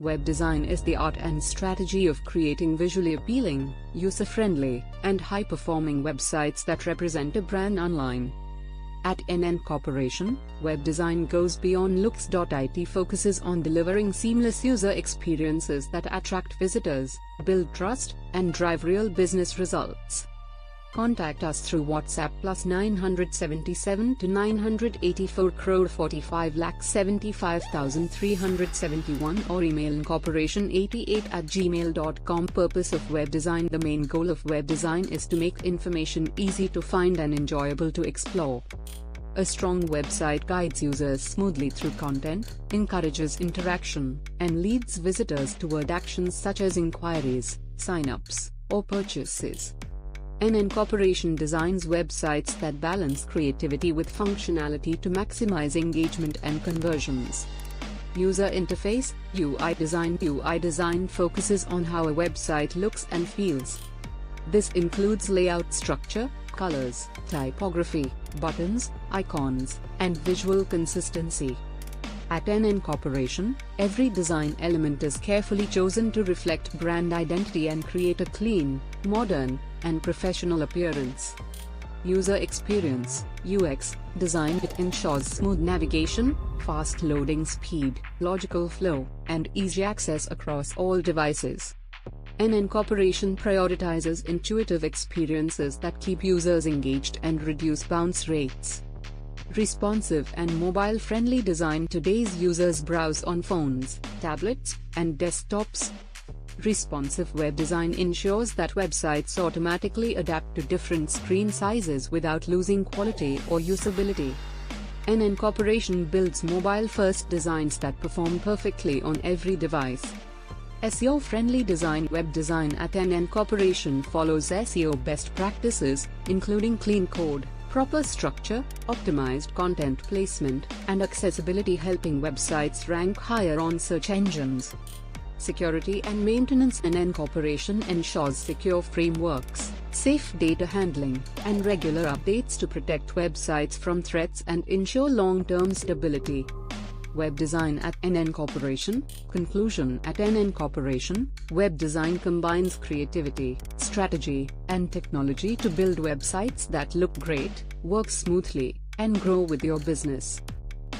Web design is the art and strategy of creating visually appealing, user-friendly, and high-performing websites that represent a brand online. At NN Corporation, web design goes beyond looks. It focuses on delivering seamless user experiences that attract visitors, build trust, and drive real business results. Contact us through WhatsApp +977 to 984 45,75,371 or email incorporation88@gmail.com. Purpose of web design. The main goal of web design is to make information easy to find and enjoyable to explore. A strong website guides users smoothly through content, encourages interaction, and leads visitors toward actions such as inquiries, sign-ups, or purchases. NN Corporation designs websites that balance creativity with functionality to maximize engagement and conversions. User interface (UI design). UI design focuses on how a website looks and feels. This includes layout, structure, colors, typography, buttons, icons, and visual consistency. At NN Corporation, every design element is carefully chosen to reflect brand identity and create a clean, modern, and professional appearance. User experience (UX) design. It ensures smooth navigation, fast loading speed, logical flow, and easy access across all devices. NN Corporation prioritizes intuitive experiences that keep users engaged and reduce bounce rates. Responsive and mobile-friendly design. Today's users browse on phones, tablets, and desktops. Responsive web design ensures that websites automatically adapt to different screen sizes without losing quality or usability. NN Corporation builds mobile-first designs that perform perfectly on every device. SEO-friendly design. Web design at NN Corporation follows SEO best practices, including clean code, proper structure, optimized content placement, and accessibility, helping websites rank higher on search engines. Security and maintenance. NN Corporation ensures secure frameworks, safe data handling, and regular updates to protect websites from threats and ensure long-term stability. Web design at NN Corporation. Conclusion. At NN Corporation, web design combines creativity, strategy, and technology to build websites that look great, work smoothly, and grow with your business.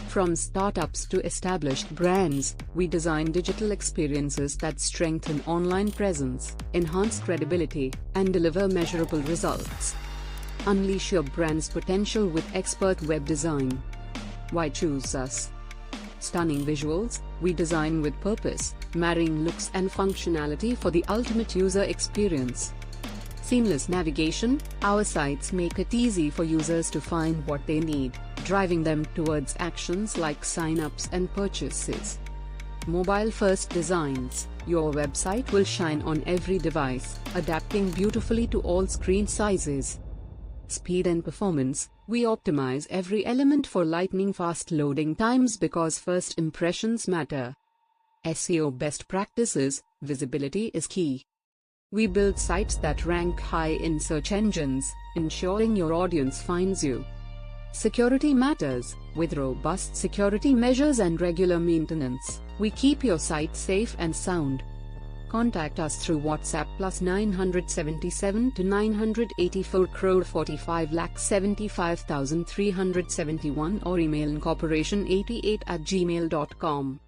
From startups to established brands, we design digital experiences that strengthen online presence, enhance credibility, and deliver measurable results. Unleash your brand's potential with expert web design. Why choose us? Stunning visuals. We design with purpose, marrying looks and functionality for the ultimate user experience. Seamless navigation. Our sites make it easy for users to find what they need, driving them towards actions like sign-ups and purchases. Mobile-first designs. Your website will shine on every device, adapting beautifully to all screen sizes. Speed and performance. We optimize every element for lightning fast loading times because first impressions matter. SEO best practices. Visibility is key. We build sites that rank high in search engines, ensuring your audience finds you. Security matters. With robust security measures and regular maintenance, we keep your site safe and sound. Contact us through WhatsApp +977 to 984 45,75,371 or email incorporation88@gmail.com.